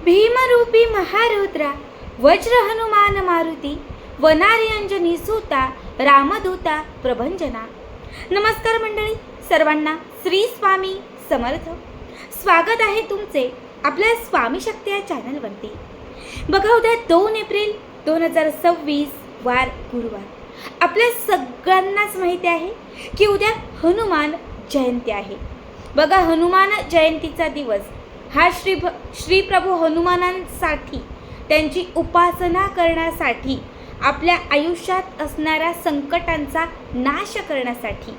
भीमरूपी महारुद्रा वज्र हनुमान मारुती वनारी अंजनी सुता रामदूता प्रभंजना। नमस्कार मंडळी, सर्वांना श्री स्वामी समर्थ। स्वागत आहे तुमचे आपल्या स्वामी शक्ती या चॅनलवरती। बघा, उद्या 2 एप्रिल 2026 वार गुरुवार। आपल्या सगळ्यांनाच माहिती आहे की उद्या हनुमान जयंती आहे। बघा, हनुमान जयंतीचा दिवस हा श्री प्रभू हनुमानांसाठी, त्यांची उपासना करण्यासाठी, आपल्या आयुष्यात असणाऱ्या संकटांचा नाश करण्यासाठी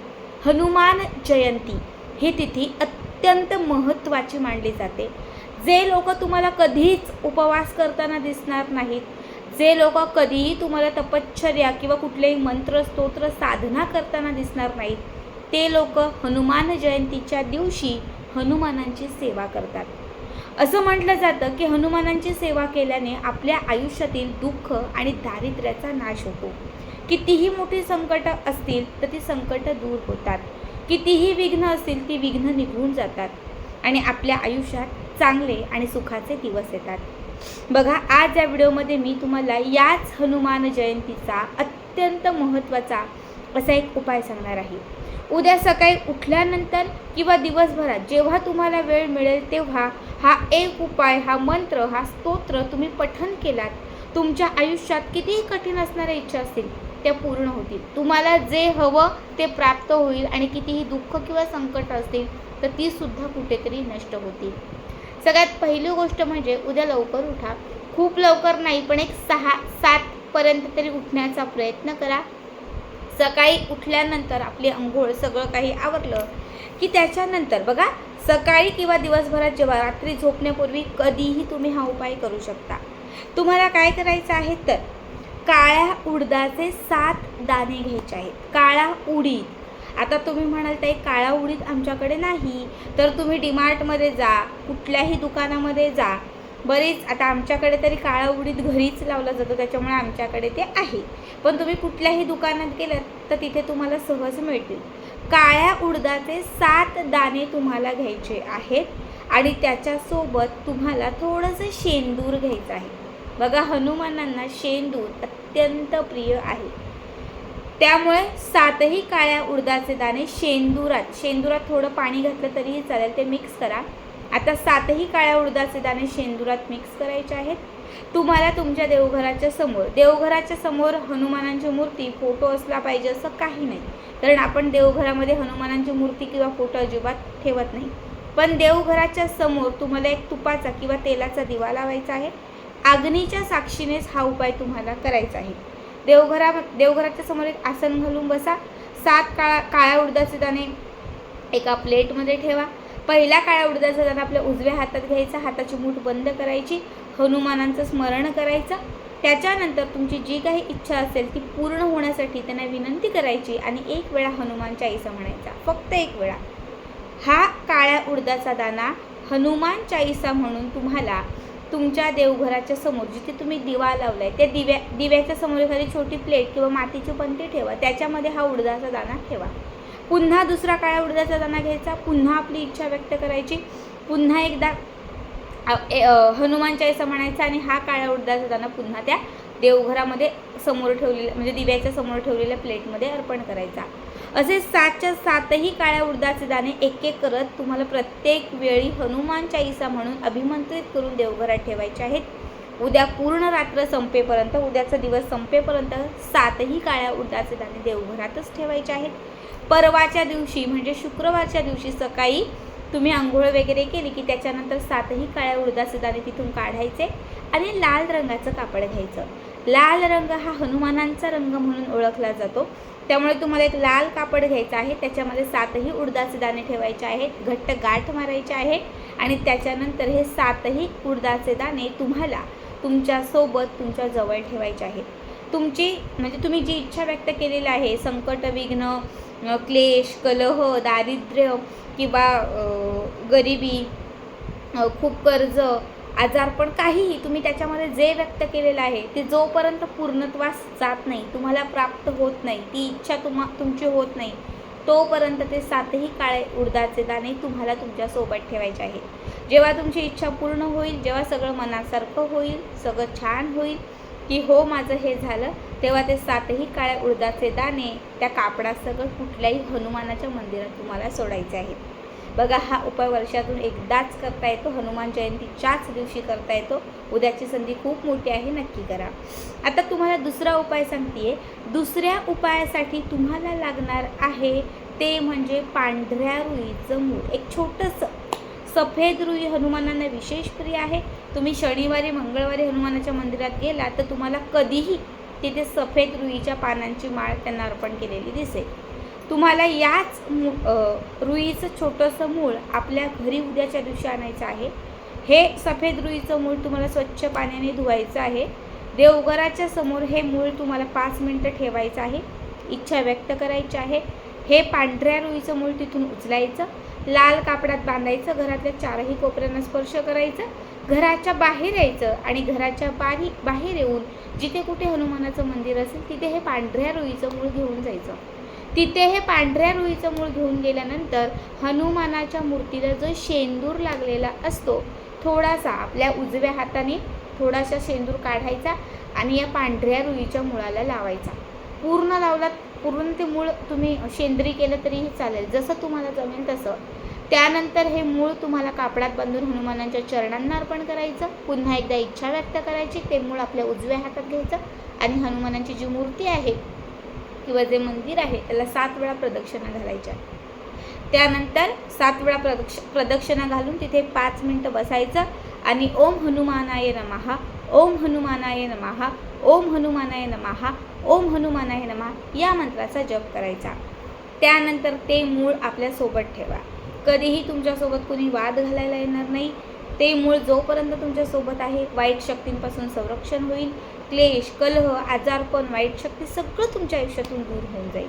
हनुमान जयंती ही तिथी अत्यंत महत्त्वाची मानली जाते। जे लोक तुम्हाला कधीच उपवास करताना दिसणार नाहीत, जे लोक कधीही तुम्हाला तपश्चर्या किंवा कुठलेही मंत्र स्तोत्र साधना करताना दिसणार नाहीत, ते लोक हनुमान जयंतीच्या दिवशी हनुमानांची सेवा करतात। असं म्हटलं जातं की हनुमानांची सेवा केल्याने आपल्या आयुष्यातील दुःख आणि दारिद्र्याचा नाश होतो। कितीही मोठी संकट असतील तर ती संकट दूर होतात, कितीही विघ्न असतील ती विघ्न निघून जातात आणि आपल्या आयुष्यात चांगले आणि सुखाचे दिवस येतात। बघा, आज या व्हिडिओमध्ये मी तुम्हाला याच हनुमान जयंतीचा अत्यंत महत्त्वाचा असा एक उपाय सांगणार आहे। उद्या सकाळी उठल्यानंतर किंवा दिवसभरात जेव्हा तुम्हाला वेळ मिळेल तेव्हा हा एक उपाय, हा मंत्र, हा स्तोत्र तुम्ही पठण केलात, तुमच्या आयुष्यात कितीही कठीण असणाऱ्या इच्छा असतील त्या पूर्ण होतील। तुम्हाला जे हवं ते प्राप्त होईल आणि कितीही दुःख किंवा संकट असतील तर ती सुद्धा कुठेतरी नष्ट होतील। सगळ्यात पहिली गोष्ट म्हणजे उद्या लवकर उठा। खूप लवकर नाही, पण एक 6-7 पर्यंत तरी उठण्याचा प्रयत्न करा। सकाळी उठल्यानंतर आपली अंघोळ सगळं काही आवरलं की त्याच्यानंतर बघा, सकाळी किंवा दिवसभरात जेव्हा रात्री झोपण्यापूर्वी कधीही तुम्ही हा उपाय करू शकता। तुम्हाला काय करायचं आहे तर काळ्या उडदाचे 7 दाणे घ्यायचे आहेत। काळा उडीद, आता तुम्ही म्हणाल ताई काळा उडीद आमच्याकडे नाही, तर तुम्ही डीमार्टमध्ये जा, कुठल्याही दुकानामध्ये जा। बरीच आता आमच्याकडे तरी काळा उडीद घरीच लावला जातो, त्याच्यामुळे आमच्याकडे ते आहे, पण तुम्ही कुठल्याही दुकानात गेलात तर तिथे तुम्हाला सहज मिळतील। काळ्या उडदाचे 7 दाणे तुम्हाला घ्यायचे आहेत आणि त्याच्यासोबत तुम्हाला थोडंसं शेंदूर घ्यायचं आहे। बघा, हनुमानांना शेंदूर अत्यंत प्रिय आहे, त्यामुळे 7ही काळ्या उडदाचे दाणे शेंदुरात थोडं पाणी घातलं तरीही चालेल, ते मिक्स करा। आता 7ही काळ्या उडदाचे दाणे शेंदुरात मिक्स करायचे आहेत। तुम्हाला तुमच्या देवघराच्या समोर हनुमानांची मूर्ती, फोटो असला पाहिजे असं काही नाही, कारण आपण देवघरामध्ये हनुमानांची मूर्ती किंवा फोटो अजिबात ठेवत नाही। पण देवघराच्या समोर तुम्हाला एक तुपाचा किंवा तेलाचा दिवा लावायचा आहे। अग्नीच्या साक्षीनेच हा उपाय तुम्हाला करायचा आहे। देवघराच्या समोर एक आसन घालून बसा। 7 काळ्या उडदाचे दाणे एका प्लेटमध्ये ठेवा। पहिला काळ्या उडदाचा दाणा आपल्या उजव्या हातात घ्यायचा, हाताची मूठ बंद करायची, हनुमानांचं स्मरण करायचं। त्याच्यानंतर तुमची जी काही इच्छा असेल ती पूर्ण होण्यासाठी त्यांना विनंती करायची आणि 1 वेळा हनुमान चालीसा म्हणायचा, फक्त 1 वेळा। हा काळ्या उडदाचा दाणा हनुमान चालीसा म्हणून तुम्हाला तुमच्या देवघराच्या समोर जिथे तुम्ही दिवा लावलाय त्या दिव्याच्या समोर एखादी छोटी प्लेट किंवा मातीची पंती ठेवा, त्याच्यामध्ये हा उडदाचा दाणा ठेवा। पुन्हा दुसरा काळा उडदाचा दाणा घ्यायचा, पुन्हा आपली इच्छा व्यक्त करायची, पुन्हा एकदा हनुमान चालीसा म्हणायचा आणि हा काळा उडदाचा दाणा पुन्हा त्या देवघरामध्ये समोर ठेवलेल्या, म्हणजे दिव्याच्या समोर ठेवलेल्या प्लेटमध्ये अर्पण करायचा। असे 7च्या 7ही काळ्या उडदाचे दाणे एक करत तुम्हाला प्रत्येक वेळी हनुमान चालीसा म्हणून अभिमंत्रित करून देवघरात ठेवायचे आहेत। उद्या पूर्ण रात्र संपेपर्यंत, उद्याचा दिवस संपेपर्यंत 7ही काळ्या उडदाचे दाणे देवघरातच ठेवायचे आहेत। परवाच्या दिवशी म्हणजे शुक्रवारच्या दिवशी सकाळी तुम्ही आंघोळ वगैरे केली की त्याच्यानंतर 7ही काळ्या उडदाचे दाणे तिथून काढायचे आणि लाल रंगाचं कापड घ्यायचं। लाल रंग हा हनुमानांचा रंग म्हणून ओळखला जातो, त्यामुळे तुम्हाला एक लाल कापड घ्यायचं आहे, त्याच्यामध्ये 7ही उडदाचे दाणे ठेवायचे आहेत, घट्ट गाठ मारायचे आहे आणि त्याच्यानंतर हे 7ही उडदाचे दाणे तुम्हाला तुमच्यासोबत तुमच्या जवळ ठेवायचे आहेत। तुम्ही जी इच्छा व्यक्त केलेली आहे, संकट, विघ्न, क्लेश, कलह, दारिद्र्य किंवा गरिबी, खूप कर्ज, आजारपण, काहीही तुम्ही त्याच्यामध्ये जे व्यक्त केलेलं आहे ते जोपर्यंत पूर्णत्वास जात नाही, तुम्हाला प्राप्त होत नाही, ती इच्छा तुमची होत नाही, तोपर्यंत ते 7ही काळे उडदाचे दाणे तुम्हाला तुमच्यासोबत ठेवायचे आहेत. जेव्हा तुमची इच्छा पूर्ण होईल, जेव्हा सगळं मनासारखं होईल, सगळं छान होईल की हो माझं हे झालं, तेव्हा ते 7ही काळ्या उडदाचे दाणे त्या कापडासकट कुठल्याही हनुमानाच्या मंदिरात तुम्हाला सोडायचे आहेत. बघा, हा उपाय वर्षातून एकदाच करता येतो, हनुमान जयंतीच्याच दिवशी करता येतो. उद्याची संधी खूप मोठी आहे, नक्की करा. आता तुम्हाला दुसरा उपाय सांगते. दुसऱ्या उपायासाठी तुम्हाला लागणार आहे ते म्हणजे पांढऱ्या रुईचं मूळ. एक छोटंसं सफेद रुई हनुमानांना विशेष प्रिय आहे. तुम्ही शनिवारी मंगळवारी हनुमानाच्या मंदिरात गेला तर तुम्हाला कधीही तिथे सफेद रुईच्या पानांची माळ त्यांना अर्पण केलेली दिसेल. तुम्हाला याच रुईचं छोटंसं मूळ आपल्या घरी उद्याच्या दिवशी आणायचं आहे. हे सफेद रुईचं मूळ तुम्हाला स्वच्छ पाण्याने धुवायचं आहे. देवघराच्या समोर हे मूळ तुम्हाला 5 मिनटं ठेवायचं आहे. इच्छा व्यक्त करायची आहे. हे पांढऱ्या रुईचं मूळ तिथून उचलायचं, लाल कापडात बांधायचं, घरातल्या 4ही कोपऱ्यांना स्पर्श करायचं, घराच्या बाहेर यायचं आणि घराच्या बाहेर येऊन जिथे कुठे हनुमानाचं मंदिर असेल तिथे हे पांढऱ्या रुईचं मूळ घेऊन जायचं. तिथे हे पांढऱ्या रुईचं मूळ घेऊन गेल्यानंतर हनुमानाच्या मूर्तीला जो शेंदूर लागलेला असतो, थोडासा आपल्या उजव्या हाताने थोडासा शेंदूर काढायचा आणि या पांढऱ्या रुईच्या मुळाला लावायचा. पूर्ण लावलात, पूर्ण ते मूळ तुम्ही शेंद्री केलं तरीही चालेल, जसं तुम्हाला जमेल तसं. त्यानंतर हे मूळ तुम्हाला कापडात बांधून हनुमानांच्या चरणांना अर्पण करायचं. पुन्हा एकदा इच्छा व्यक्त करायची. ते मूळ आपल्या उजव्या हातात घ्यायचं आणि हनुमानांची जी मूर्ती आहे किंवा जे मंदिर आहे त्याला 7 वेळा प्रदक्षिणा घालायच्या. त्यानंतर 7 वेळा प्रदक्षिणा घालून तिथे 5 मिनटं बसायचं आणि ओम हनुमानाय नमः, ओम हनुमानाय नमः, ओम हनुमानाय नमः, ओम हनुमानाय नमः या मंत्राचा जप करायचा. त्यानंतर ते मूळ आपल्यासोबत ठेवा. कधीही तुमच्यासोबत कोणी वाद घालायला येणार नाही. ते मूळ जोपर्यंत तुमच्यासोबत आहे, वाईट शक्तींपासून संरक्षण होईल. क्लेश, कलह, आजारपण, वाईट शक्ती सगळं तुमच्या आयुष्यातून दूर होऊन जाईल.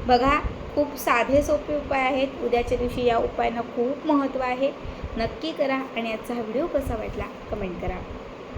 बघा, खूप साधे सोपे उपाय आहेत. उद्याच्या दिवशी या उपायांना खूप महत्त्व आहे. नक्की करा आणि आजचा हा व्हिडिओ कसा वाटला कमेंट करा.